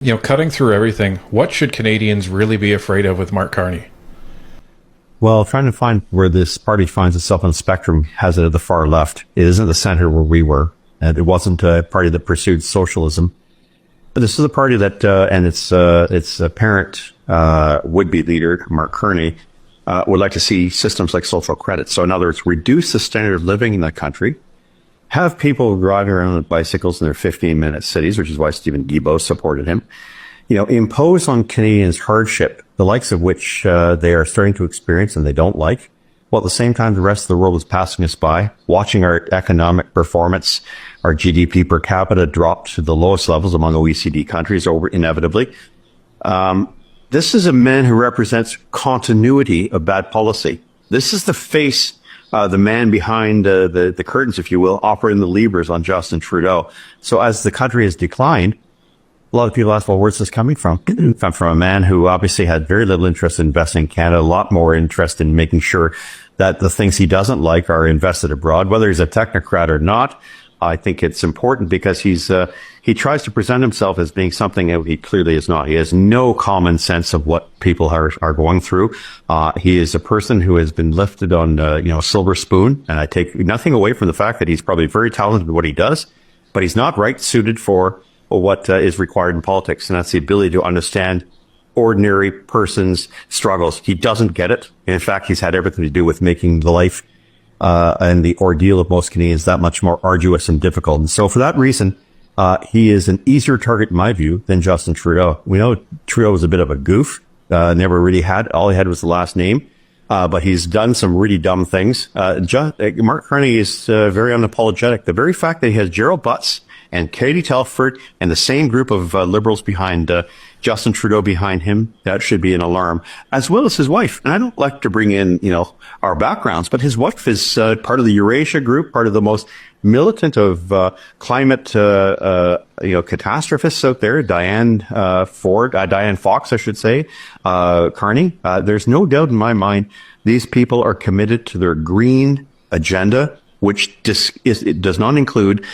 Cutting through everything, what should Canadians really be afraid of with Mark Carney? Well, trying to find where this party finds itself on the spectrum has it at the far left. It isn't the center where we were, and it wasn't a party that pursued socialism. But this is a party that, and its apparent would-be leader, Mark Carney, would like to see systems like social credit. So in other words, reduce the standard of living in the country, have people driving around on bicycles in their 15-minute cities, which is why Stephen Guilbeault supported him. Impose on Canadians hardship, the likes of which they are starting to experience and they don't like, while at the same time the rest of the world is passing us by, watching our economic performance, our GDP per capita drop to the lowest levels among OECD countries inevitably. This is a man who represents continuity of bad policy. This is the face, the man behind the curtains, if you will, operating the levers on Justin Trudeau. So as the country has declined, a lot of people ask, well, where's this coming from? From a man who obviously had very little interest in investing in Canada, a lot more interest in making sure that the things he doesn't like are invested abroad, whether he's a technocrat or not. I think it's important because he tries to present himself as being something that he clearly is not. He has no common sense of what people are going through. He is a person who has been lifted on, a silver spoon. And I take nothing away from the fact that he's probably very talented in what he does, but he's not right suited for what is required in politics. And that's the ability to understand ordinary person's struggles. He doesn't get it. In fact, he's had everything to do with making the life and the ordeal of most Canadians that much more arduous and difficult. And so for that reason, he is an easier target, in my view, than Justin Trudeau. We know Trudeau was a bit of a goof, never really all he had was the last name, but he's done some really dumb things. Mark Carney is very unapologetic. The very fact that he has Gerald Butts and Katie Telford and the same group of liberals behind Justin Trudeau behind him, that should be an alarm, as well as his wife. And I don't like to bring in, our backgrounds, but his wife is part of the Eurasia group, part of the most militant of climate, catastrophists out there, Diane Fox, I should say, Carney. There's no doubt in my mind these people are committed to their green agenda, which it does not include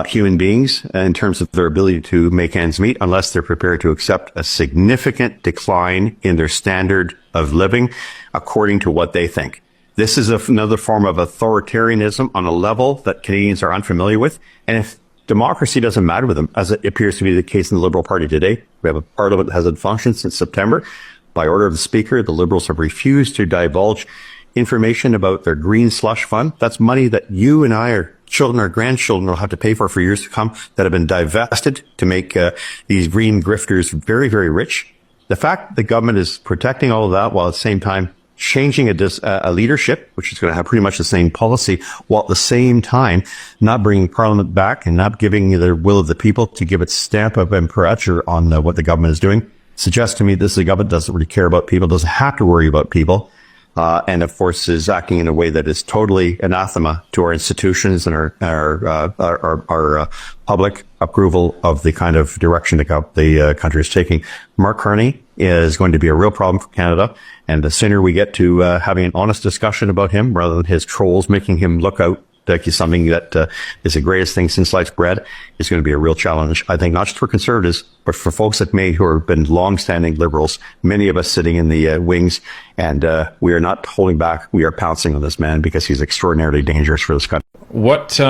human beings in terms of their ability to make ends meet unless they're prepared to accept a significant decline in their standard of living according to what they think. This is another form of authoritarianism on a level that Canadians are unfamiliar with. And if democracy doesn't matter with them, as it appears to be the case in the Liberal Party today, we have a parliament that hasn't functioned since September. By order of the Speaker, the Liberals have refused to divulge information about their green slush fund. That's money that you and I, our children, our grandchildren will have to pay for years to come, that have been divested to make these green grifters very, very rich. The fact that the government is protecting all of that while at the same time changing a leadership, which is going to have pretty much the same policy, while at the same time not bringing Parliament back and not giving the will of the people to give its stamp of imprimatur on what the government is doing, suggests to me this is a government that doesn't really care about people, doesn't have to worry about people. And of course is acting in a way that is totally anathema to our institutions and our public approval of the kind of direction the country is taking. Mark Carney is going to be a real problem for Canada. And the sooner we get to having an honest discussion about him rather than his trolls making him look out like he's something that is the greatest thing since sliced bread, is going to be a real challenge, I think, not just for conservatives, but for folks like me who have been long-standing liberals, many of us sitting in the wings. And we are not holding back. We are pouncing on this man because he's extraordinarily dangerous for this country. What